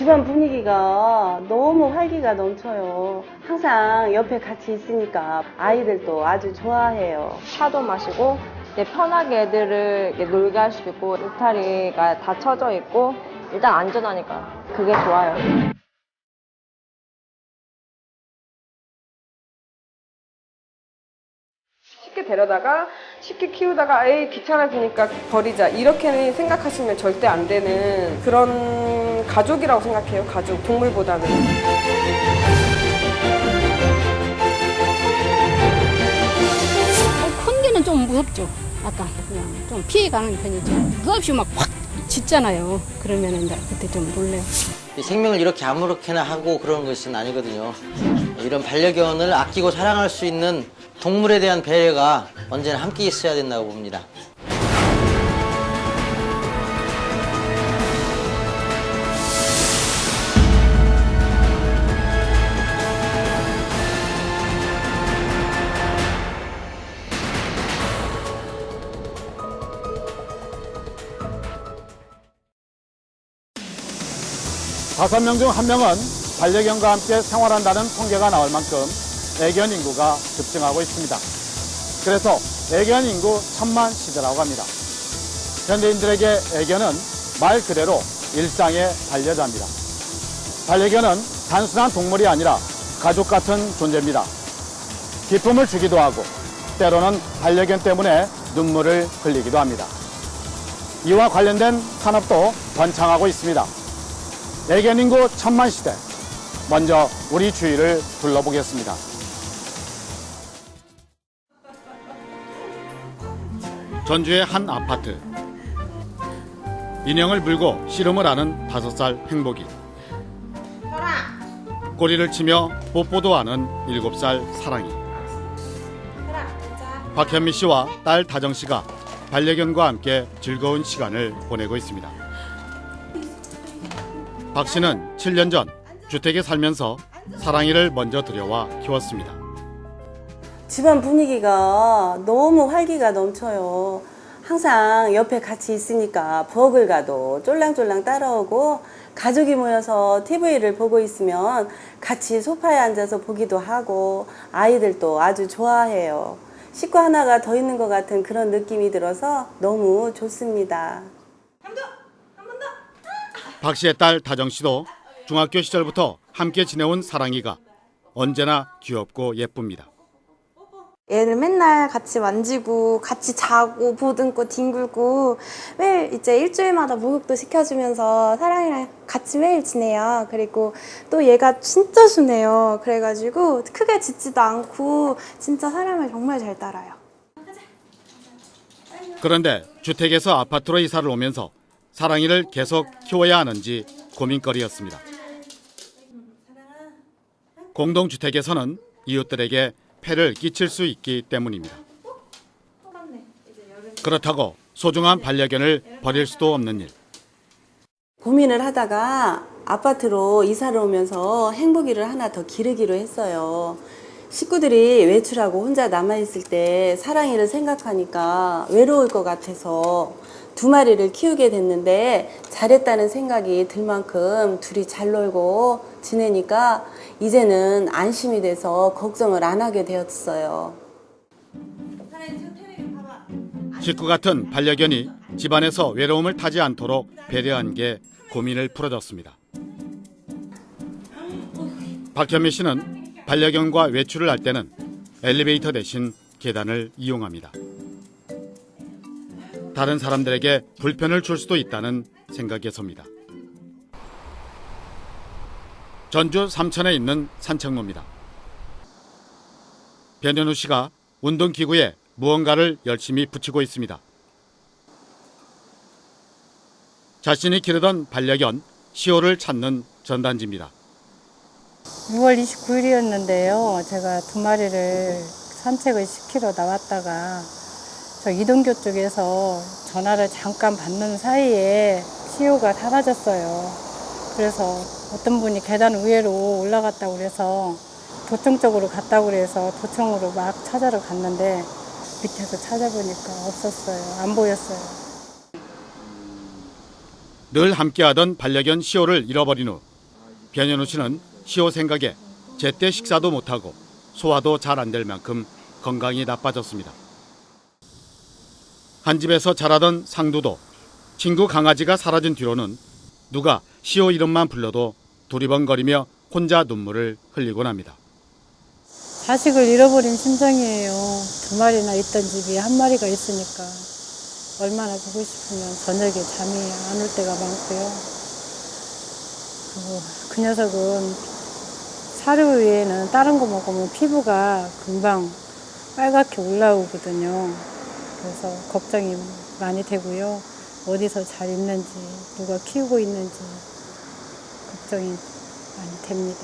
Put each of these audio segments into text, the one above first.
집안 분위기가 너무 활기가 넘쳐요. 항상 옆에 같이 있으니까 아이들도 아주 좋아해요. 차도 마시고 편하게 애들을 놀게 할 수 있고 울타리가 다 쳐져 있고 일단 안전하니까 그게 좋아요. 쉽게 데려다가 쉽게 키우다가 에이 귀찮아지니까 버리자 이렇게 생각하시면 절대 안 되는 그런 가족이라고 생각해요. 가족, 동물보다는. 큰 개는 좀 무섭죠. 약간 그냥 좀 피해가는 편이죠. 무섭이 막 확 짖잖아요. 그러면 이제 그때 좀 놀래요. 생명을 이렇게 아무렇게나 하고 그러는 것은 아니거든요. 이런 반려견을 아끼고 사랑할 수 있는 동물에 대한 배려가 언제나 함께 있어야 된다고 봅니다. 다섯 명 중 한 명은 반려견과 함께 생활한다는 통계가 나올 만큼 애견 인구가 급증하고 있습니다. 그래서 애견 인구 1000만 시대라고 합니다. 현대인들에게 애견은 말 그대로 일상의 반려자입니다. 반려견은 단순한 동물이 아니라 가족 같은 존재입니다. 기쁨을 주기도 하고 때로는 반려견 때문에 눈물을 흘리기도 합니다. 이와 관련된 산업도 번창하고 있습니다. 애견 인구 1000만 시대. 먼저 우리 주위를 둘러보겠습니다. 전주의 한 아파트. 인형을 물고 씨름을 하는 5살 행복이. 꼬리를 치며 뽀뽀도 하는 7살 사랑이. 박현미 씨와 딸 다정 씨가 반려견과 함께 즐거운 시간을 보내고 있습니다. 박 씨는 7년 전 주택에 살면서 사랑이를 먼저 들여와 키웠습니다. 집안 분위기가 너무 활기가 넘쳐요. 항상 옆에 같이 있으니까 부엌을 가도 쫄랑쫄랑 따라오고 가족이 모여서 TV를 보고 있으면 같이 소파에 앉아서 보기도 하고 아이들도 아주 좋아해요. 식구 하나가 더 있는 것 같은 그런 느낌이 들어서 너무 좋습니다. 박 씨의 딸 다정 씨도 중학교 시절부터 함께 지내온 사랑이가 언제나 귀엽고 예쁩니다. 얘를 맨날 같이 만지고 같이 자고 보듬고 뒹굴고 매일 이제 일주일마다 목욕도 시켜주면서 사랑이랑 같이 매일 지내요. 그리고 또 얘가 진짜 순해요. 그래가지고 크게 짖지도 않고 진짜 사람을 정말 잘 따라요. 그런데 주택에서 아파트로 이사를 오면서 사랑이를 계속 키워야 하는지 고민거리였습니다. 공동주택에서는 이웃들에게 폐를 끼칠 수 있기 때문입니다. 그렇다고 소중한 반려견을 버릴 수도 없는 일. 고민을 하다가 아파트로 이사를 오면서 행복이를 하나 더 기르기로 했어요. 식구들이 외출하고 혼자 남아있을 때 사랑이를 생각하니까 외로울 것 같아서 2마리를 키우게 됐는데 잘했다는 생각이 들 만큼 둘이 잘 놀고 지내니까 이제는 안심이 돼서 걱정을 안 하게 되었어요. 식구 같은 반려견이 집안에서 외로움을 타지 않도록 배려한 게 고민을 풀어줬습니다. 박현미 씨는 반려견과 외출을 할 때는 엘리베이터 대신 계단을 이용합니다. 다른 사람들에게 불편을 줄 수도 있다는 생각에서입니다. 전주 삼천에 있는 산책로입니다. 변현우 씨가 운동기구에 무언가를 열심히 붙이고 있습니다. 자신이 기르던 반려견 시오를 찾는 전단지입니다. 6월 29일이었는데요. 제가 2마리를 산책을 시키러 나왔다가 저 이동교 쪽에서 전화를 잠깐 받는 사이에 시오가 사라졌어요. 그래서 어떤 분이 계단 위로 올라갔다고 그래서 도청 쪽으로 갔다고 그래서 도청으로 막 찾아러 갔는데 밑에서 찾아보니까 없었어요. 안 보였어요. 늘 함께하던 반려견 시오를 잃어버린 후 견현우 씨는 시호 생각에 제때 식사도 못하고 소화도 잘 안 될 만큼 건강이 나빠졌습니다. 한 집에서 자라던 상두도 친구 강아지가 사라진 뒤로는 누가 시호 이름만 불러도 두리번거리며 혼자 눈물을 흘리곤 합니다. 자식을 잃어버린 심정이에요. 2마리나 있던 집이 1마리가 있으니까 얼마나 보고 싶으면 저녁에 잠이 안 올 때가 많고요. 그리고 그 녀석은 사료 외에는 다른 거 먹으면 피부가 금방 빨갛게 올라오거든요. 그래서 걱정이 많이 되고요. 어디서 잘 있는지, 누가 키우고 있는지 걱정이 많이 됩니다.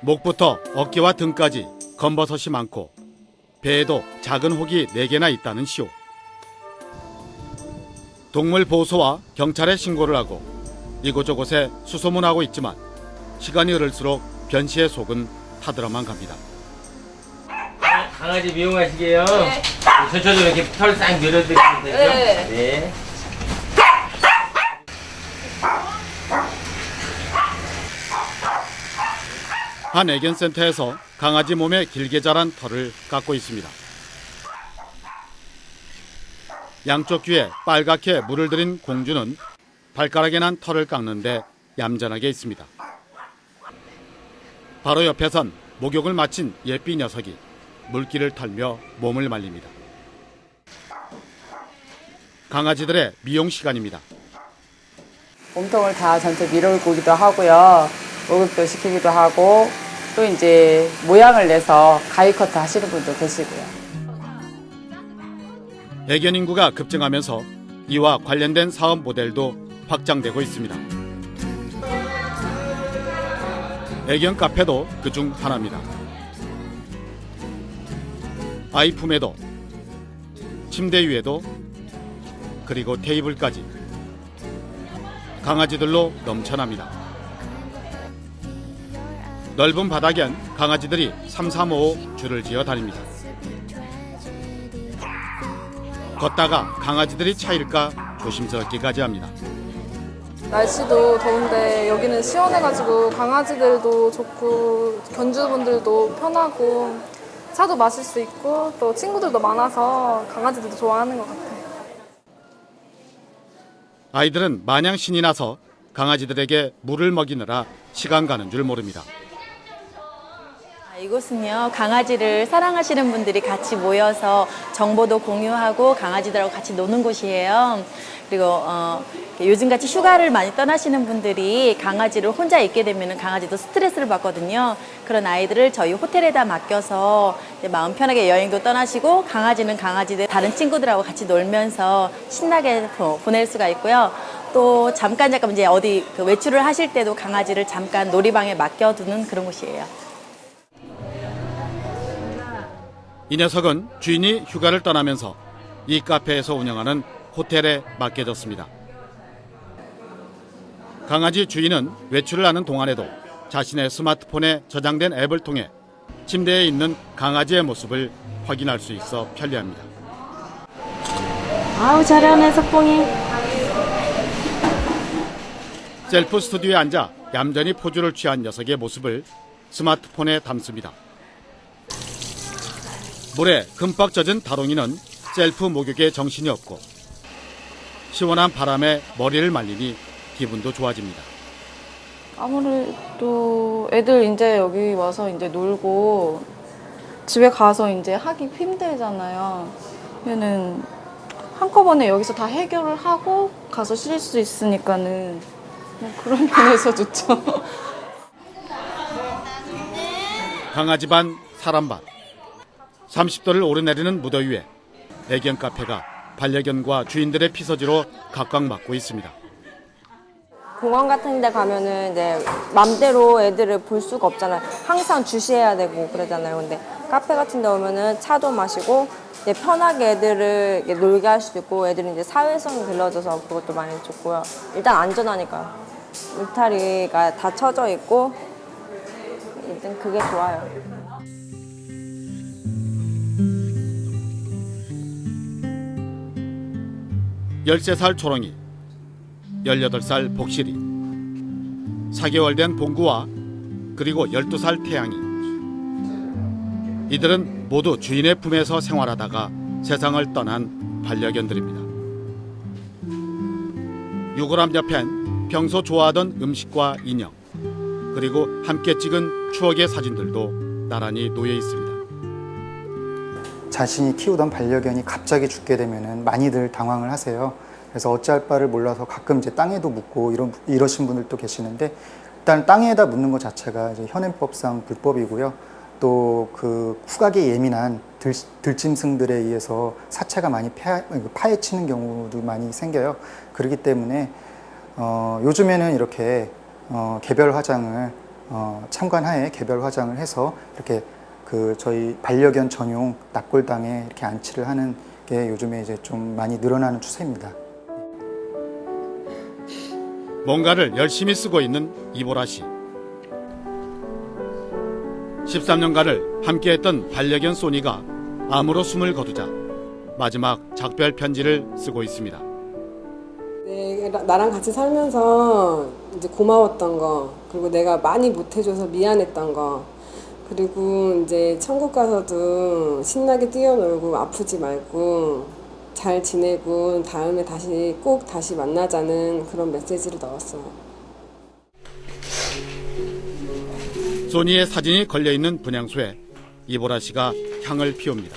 목부터 어깨와 등까지 검버섯이 많고 배에도 작은 혹이 4개나 있다는 시호. 동물보호소와 경찰에 신고를 하고 이곳저곳에 수소문하고 있지만 시간이 흐를수록 변씨의 속은 타들어만 갑니다. 강아지 미용하시게요? 네. 저도 이렇게 털 싹 밀어드리면 되죠? 네. 한 애견센터에서 강아지 몸에 길게 자란 털을 깎고 있습니다. 양쪽 귀에 빨갛게 물을 들인 공주는 발가락에 난 털을 깎는데 얌전하게 있습니다. 바로 옆에선 목욕을 마친 예삐 녀석이 물기를 털며 몸을 말립니다. 강아지들의 미용 시간입니다. 몸통을 다 전체 밀어올기도 하고요. 목욕도 시키기도 하고 또 이제 모양을 내서 가위커트 하시는 분도 계시고요. 애견 인구가 급증하면서 이와 관련된 사업 모델도 확장되고 있습니다. 애견 카페도 그중 하나입니다. 아이 품에도 침대 위에도 그리고 테이블까지 강아지들로 넘쳐납니다. 넓은 바닥엔 강아지들이 3, 4, 5 줄을 지어 다닙니다. 걷다가 강아지들이 차일까 조심스럽게 가지합니다. 날씨도 더운데 여기는 시원해가지고 강아지들도 좋고 견주분들도 편하고 차도 마실 수 있고 또 친구들도 많아서 강아지들도 좋아하는 것 같아요. 아이들은 마냥 신이 나서 강아지들에게 물을 먹이느라 시간 가는 줄 모릅니다. 이곳은요, 강아지를 사랑하시는 분들이 같이 모여서 정보도 공유하고 강아지들하고 같이 노는 곳이에요. 그리고 요즘같이 휴가를 많이 떠나시는 분들이 강아지를 혼자 있게 되면 강아지도 스트레스를 받거든요. 그런 아이들을 저희 호텔에다 맡겨서 마음 편하게 여행도 떠나시고 강아지는 강아지들 다른 친구들하고 같이 놀면서 신나게 보낼 수가 있고요. 또 잠깐 이제 어디 외출을 하실 때도 강아지를 잠깐 놀이방에 맡겨두는 그런 곳이에요. 이 녀석은 주인이 휴가를 떠나면서 이 카페에서 운영하는 호텔에 맡겨졌습니다. 강아지 주인은 외출을 하는 동안에도 자신의 스마트폰에 저장된 앱을 통해 침대에 있는 강아지의 모습을 확인할 수 있어 편리합니다. 아우 잘하네 석봉이. 셀프 스튜디오에 앉아 얌전히 포즈를 취한 녀석의 모습을 스마트폰에 담습니다. 물에 흠뻑 젖은 다롱이는 셀프 목욕에 정신이 없고 시원한 바람에 머리를 말리니 기분도 좋아집니다. 아무래도 애들 이제 여기 와서 이제 놀고 집에 가서 이제 하기 힘들잖아요. 얘는 한꺼번에 여기서 다 해결을 하고 가서 쉴 수 있으니까는 그런 면에서 좋죠. 강아지 반 사람 반 30도를 오르내리는 무더위에 애견 카페가 반려견과 주인들의 피서지로 각광받고 있습니다. 공원 같은 데 가면은 이제 맘대로 애들을 볼 수가 없잖아요. 항상 주시해야 되고 그러잖아요. 근데 카페 같은 데 오면은 차도 마시고 이제 편하게 애들을 놀게 할 수도 있고 애들이 이제 사회성이 길러져서 그것도 많이 좋고요. 일단 안전하니까. 울타리가 다 쳐져 있고 일단 그게 좋아요. 13살 초롱이, 18살 복실이, 4개월 된 봉구와 그리고 12살 태양이. 이들은 모두 주인의 품에서 생활하다가 세상을 떠난 반려견들입니다. 유골함 옆엔 평소 좋아하던 음식과 인형, 그리고 함께 찍은 추억의 사진들도 나란히 놓여 있습니다. 자신이 키우던 반려견이 갑자기 죽게 되면 많이들 당황을 하세요. 그래서 어찌할 바를 몰라서 가끔 이제 땅에도 묻고 이러신 분들도 계시는데, 일단 땅에다 묻는 것 자체가 이제 현행법상 불법이고요. 또 그 후각에 예민한 들짐승들에 의해서 사체가 많이 파헤치는 경우도 많이 생겨요. 그렇기 때문에 요즘에는 이렇게 개별 화장을 참관하에 개별 화장을 해서 이렇게 저희 반려견 전용 낙골당에 이렇게 안치를 하는 게 요즘에 이제 좀 많이 늘어나는 추세입니다. 뭔가를 열심히 쓰고 있는 이보라 씨. 13년간을 함께했던 반려견 소니가 암으로 숨을 거두자 마지막 작별 편지를 쓰고 있습니다. 네, 나랑 같이 살면서 이제 고마웠던 거, 그리고 내가 많이 못해줘서 미안했던 거, 그리고 이제 천국 가서도 신나게 뛰어놀고 아프지 말고 잘 지내고 다음에 꼭 다시 만나자는 그런 메시지를 넣었어요. 소니의 사진이 걸려있는 분향소에 이보라 씨가 향을 피웁니다.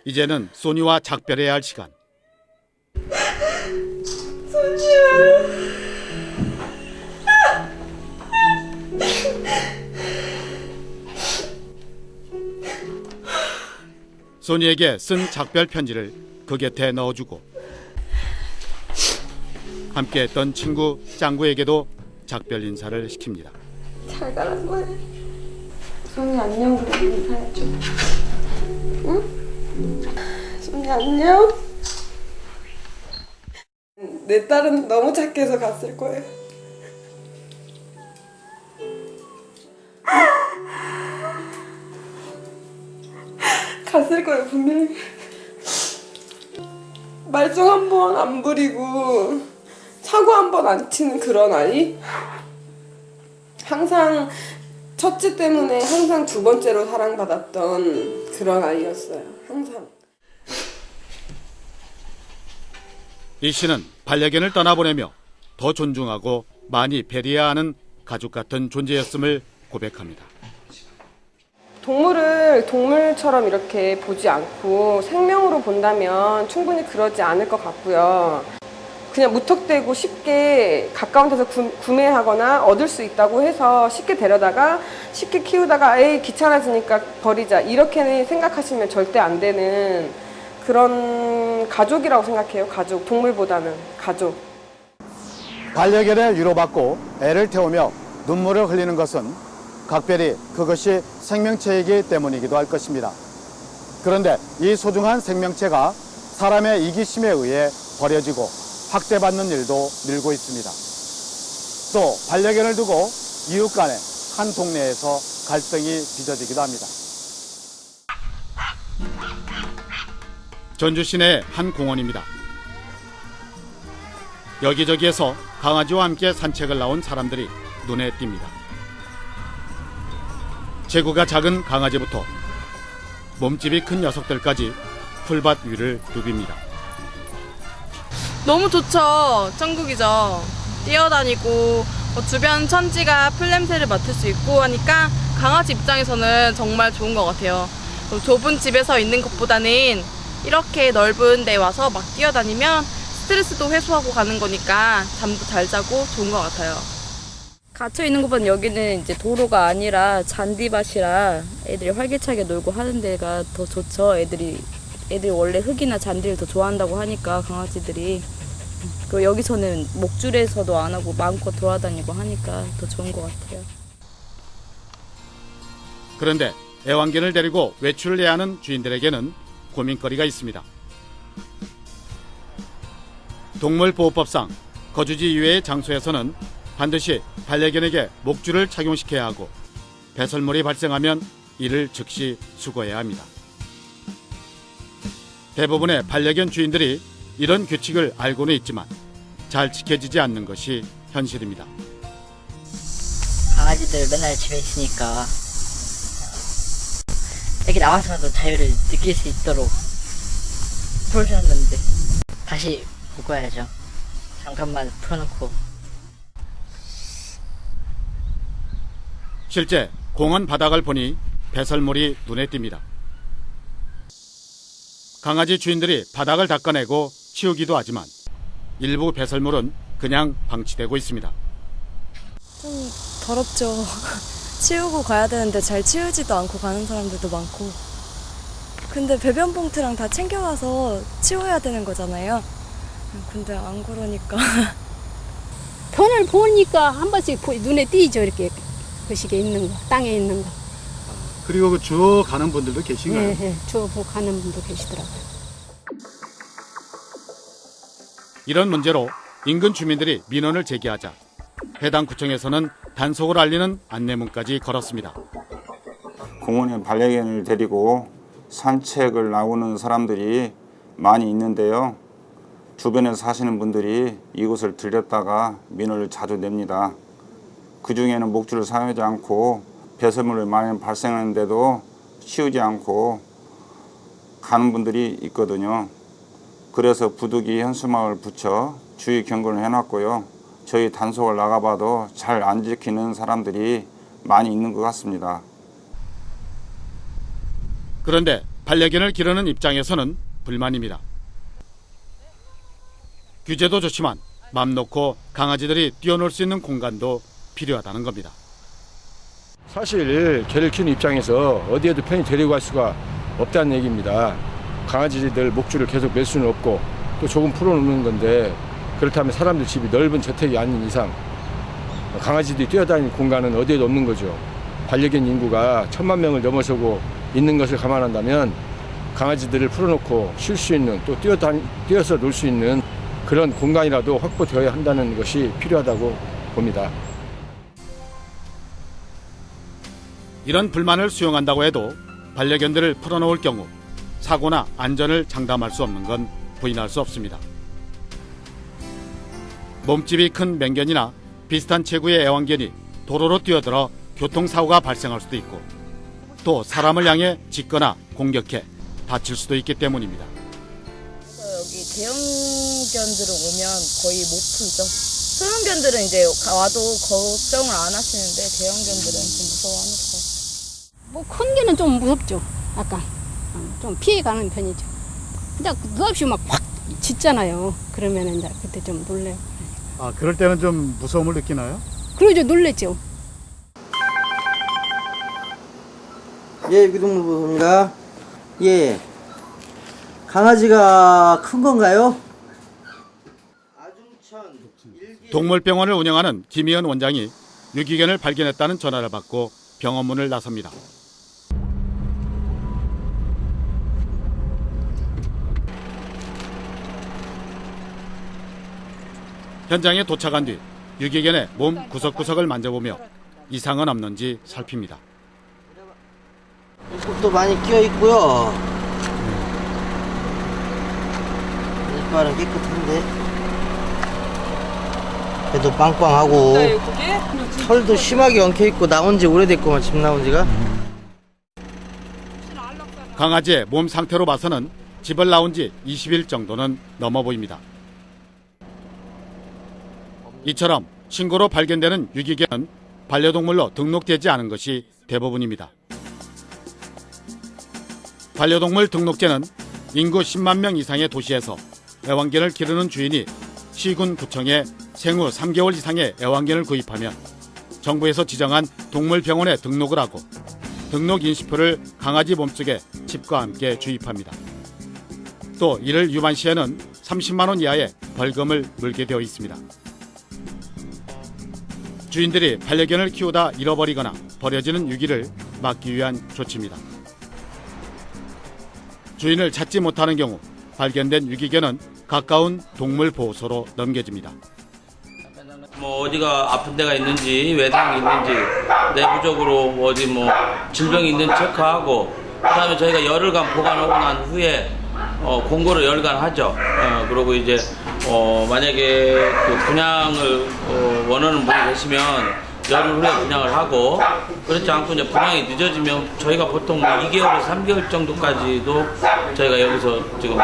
이제는 소니와 작별해야 할 시간. 소니에게 쓴 작별 편지를 그 곁에 넣어주고, 함께했던 친구 짱구에게도 작별 인사를 시킵니다. 잘 가란 거야. 소니 안녕. 그래 인사해줘. 응? 소니 안녕. 내 딸은 너무 착해서 갔을 거예요. 갔을 거예요 분명히. 말썽 한 번 안 부리고 사고 한 번 안 치는 그런 아이. 항상 첫째 때문에 항상 두 번째로 사랑받았던 그런 아이였어요. 항상. 이 씨는 반려견을 떠나보내며 더 존중하고 많이 배려해야 하는 가족 같은 존재였음을 고백합니다. 동물을 동물처럼 이렇게 보지 않고 생명으로 본다면 충분히 그러지 않을 것 같고요. 그냥 무턱대고 쉽게 가까운 데서 구매하거나 얻을 수 있다고 해서 쉽게 데려다가 쉽게 키우다가 에이 귀찮아지니까 버리자 이렇게 생각하시면 절대 안 되는 그런 가족이라고 생각해요. 가족, 동물보다는 가족. 반려견을 위로받고 애를 태우며 눈물을 흘리는 것은 각별히 그것이 생명체이기 때문이기도 할 것입니다. 그런데 이 소중한 생명체가 사람의 이기심에 의해 버려지고 학대받는 일도 늘고 있습니다. 또 반려견을 두고 이웃 간에 한 동네에서 갈등이 빚어지기도 합니다. 전주 시내 한 공원입니다. 여기저기에서 강아지와 함께 산책을 나온 사람들이 눈에 띕니다. 체구가 작은 강아지부터 몸집이 큰 녀석들까지 풀밭 위를 누빕니다. 너무 좋죠. 천국이죠. 뛰어다니고 주변 천지가 풀냄새를 맡을 수 있고 하니까 강아지 입장에서는 정말 좋은 것 같아요. 좁은 집에서 있는 것보다는 이렇게 넓은 데 와서 막 뛰어다니면 스트레스도 해소하고 가는 거니까 잠도 잘 자고 좋은 것 같아요. 갇혀 있는 것보다 여기는 이제 도로가 아니라 잔디밭이라 애들이 활기차게 놀고 하는 데가 더 좋죠. 애들이 원래 흙이나 잔디를 더 좋아한다고 하니까 강아지들이. 그리고 여기서는 목줄에서도 안 하고 마음껏 돌아다니고 하니까 더 좋은 것 같아요. 그런데 애완견을 데리고 외출을 해야 하는 주인들에게는 고민거리가 있습니다. 동물보호법상 거주지 이외의 장소에서는 반드시 반려견에게 목줄을 착용시켜야 하고 배설물이 발생하면 이를 즉시 수거해야 합니다. 대부분의 반려견 주인들이 이런 규칙을 알고는 있지만 잘 지켜지지 않는 것이 현실입니다. 강아지들 맨날 집에 있으니까 애기 나와서라도 자유를 느낄 수 있도록 풀어주는 건데 다시 묶어야죠. 잠깐만 풀어놓고. 실제 공원 바닥을 보니 배설물이 눈에 띕니다. 강아지 주인들이 바닥을 닦아내고 치우기도 하지만 일부 배설물은 그냥 방치되고 있습니다. 좀 더럽죠. 치우고 가야 되는데 잘 치우지도 않고 가는 사람들도 많고. 근데 배변 봉투랑 다 챙겨가서 치워야 되는 거잖아요. 근데 안 그러니까. 편을 보니까 한 번씩 눈에 띄죠. 이렇게 거시기에 있는 거, 땅에 있는 거. 그리고 그 주워 가는 분들도 계신가요? 네, 네. 주워 가는 분도 계시더라고요. 이런 문제로 인근 주민들이 민원을 제기하자 해당 구청에서는 단속을 알리는 안내문까지 걸었습니다. 공원에 반려견을 데리고 산책을 나오는 사람들이 많이 있는데요. 주변에 사시는 분들이 이곳을 들렸다가 민원을 자주 냅니다. 그중에는 목줄을 사용하지 않고 배설물을 많이 발생하는데도 치우지 않고 가는 분들이 있거든요. 그래서 부득이 현수막을 붙여 주의 경고를 해놨고요. 저희 단속을 나가봐도 잘 안 지키는 사람들이 많이 있는 것 같습니다. 그런데 반려견을 기르는 입장에서는 불만입니다. 규제도 좋지만 맘 놓고 강아지들이 뛰어놀 수 있는 공간도 필요하다는 겁니다. 사실 개를 키우는 입장에서 어디에도 편히 데리고 갈 수가 없다는 얘기입니다. 강아지들 목줄을 계속 맬 수는 없고 또 조금 풀어놓는 건데 그렇다면 사람들 집이 넓은 저택이 아닌 이상 강아지들이 뛰어다니는 공간은 어디에도 없는 거죠. 반려견 인구가 1000만 명을 넘어서고 있는 것을 감안한다면 강아지들을 풀어놓고 쉴 수 있는 또 뛰어서 놀 수 있는 그런 공간이라도 확보되어야 한다는 것이 필요하다고 봅니다. 이런 불만을 수용한다고 해도 반려견들을 풀어놓을 경우 사고나 안전을 장담할 수 없는 건 부인할 수 없습니다. 몸집이 큰 맹견이나 비슷한 체구의 애완견이 도로로 뛰어들어 교통사고가 발생할 수도 있고 또 사람을 향해 짖거나 공격해 다칠 수도 있기 때문입니다. 여기 대형견들은 오면 거의 못 풀죠. 소형견들은 이제 와도 걱정을 안 하시는데 대형견들은 좀 무서워하는 것 같아요. 뭐 큰 개는 좀 무섭죠. 약간 좀 피해가는 편이죠. 근데 느없이 막 확 짖잖아요. 그러면 이제 그때 좀 놀래요. 아, 그럴 때는 좀 무서움을 느끼나요? 그러죠, 놀랬죠. 예, 유기동물보호입니다. 예, 강아지가 큰 건가요? 동물병원을 운영하는 김희연 원장이 유기견을 발견했다는 전화를 받고 병원문을 나섭니다. 현장에 도착한 뒤 유기견의 몸 구석구석을 만져보며 이상은 없는지 살핍니다. 또 많이 끼어 있고요. 이빨은 깨끗한데 그래도 빵빵하고 털도 심하게 엉켜 있고 나온 지 오래됐구만. 집 나온 지가. 강아지의 몸 상태로 봐서는 집을 나온 지 20일 정도는 넘어 보입니다. 이처럼 신고로 발견되는 유기견은 반려동물로 등록되지 않은 것이 대부분입니다. 반려동물 등록제는 인구 10만 명 이상의 도시에서 애완견을 기르는 주인이 시군 구청에 생후 3개월 이상의 애완견을 구입하면 정부에서 지정한 동물병원에 등록을 하고 등록 인식표를 강아지 몸속에 칩과 함께 주입합니다. 또 이를 위반 시에는 30만 원 이하의 벌금을 물게 되어 있습니다. 주인들이 반려견을 키우다 잃어버리거나 버려지는 유기를 막기 위한 조치입니다. 주인을 찾지 못하는 경우 발견된 유기견은 가까운 동물보호소로 넘겨집니다. 뭐 어디가 아픈 데가 있는지 외상이 있는지 내부적으로 어디 뭐 질병이 있는지 체크하고 그다음에 저희가 열흘간 보관하고 난 후에 공고를 열간 하죠. 그리고 이제 만약에 그 분양을 원하는 분이 계시면 열흘 후에 분양을 하고, 그렇지 않고 이제 분양이 늦어지면 저희가 보통 2개월에서 3개월 정도까지도 저희가 여기서 지금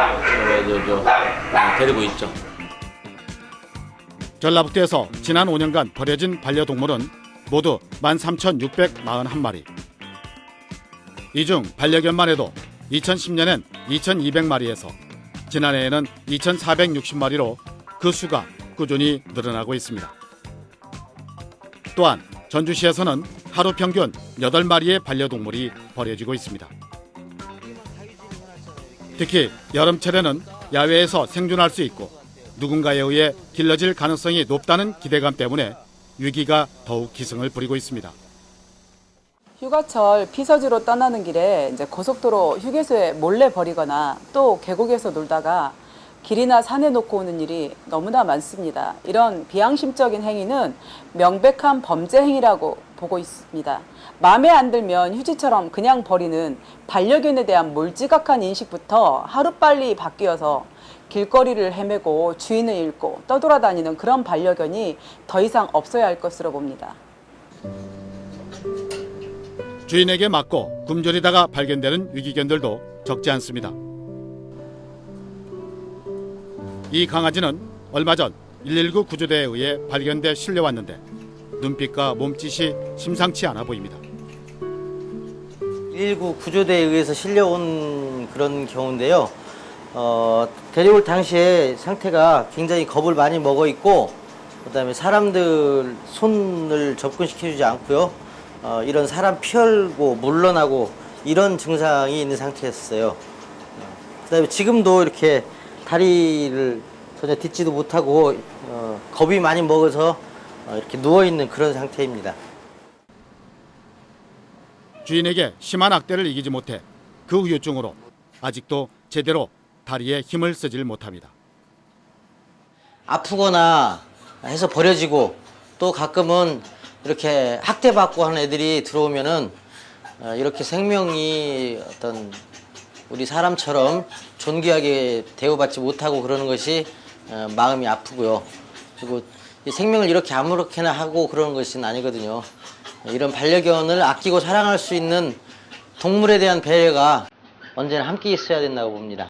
데리고 있죠. 전라북도에서 지난 5년간 버려진 반려동물은 모두 13,641마리. 이 중 반려견만 해도 2010년엔 2,200마리에서 지난해에는 2,460마리로 그 수가 꾸준히 늘어나고 있습니다. 또한 전주시에서는 하루 평균 8마리의 반려동물이 버려지고 있습니다. 특히 여름철에는 야외에서 생존할 수 있고 누군가에 의해 길러질 가능성이 높다는 기대감 때문에 위기가 더욱 기승을 부리고 있습니다. 휴가철 피서지로 떠나는 길에 이제 고속도로 휴게소에 몰래 버리거나 또 계곡에서 놀다가 길이나 산에 놓고 오는 일이 너무나 많습니다. 이런 비양심적인 행위는 명백한 범죄 행위라고 보고 있습니다. 마음에 안 들면 휴지처럼 그냥 버리는 반려견에 대한 몰지각한 인식부터 하루빨리 바뀌어서 길거리를 헤매고 주인을 잃고 떠돌아다니는 그런 반려견이 더 이상 없어야 할 것으로 봅니다. 주인에게 맞고 굶주리다가 발견되는 위기견들도 적지 않습니다. 이 강아지는 얼마 전 119 구조대에 의해 발견돼 실려왔는데 눈빛과 몸짓이 심상치 않아 보입니다. 119 구조대에 의해서 실려온 그런 경우인데요. 데려올 당시에 상태가 굉장히 겁을 많이 먹어 있고, 그다음에 사람들 손을 접근시켜주지 않고요. 이런 사람 피하고 물러나고 이런 증상이 있는 상태였어요. 그다음에 지금도 이렇게 다리를 전혀 딛지도 못하고 겁이 많이 먹어서 이렇게 누워 있는 그런 상태입니다. 주인에게 심한 학대를 이기지 못해 그 후유증으로 아직도 제대로 다리에 힘을 쓰질 못합니다. 아프거나 해서 버려지고 또 가끔은 이렇게 학대받고 하는 애들이 들어오면은 이렇게 생명이 어떤 우리 사람처럼 존귀하게 대우받지 못하고 그러는 것이 마음이 아프고요. 그리고 이 생명을 이렇게 아무렇게나 하고 그러는 것은 아니거든요. 이런 반려견을 아끼고 사랑할 수 있는 동물에 대한 배려가 언제나 함께 있어야 된다고 봅니다.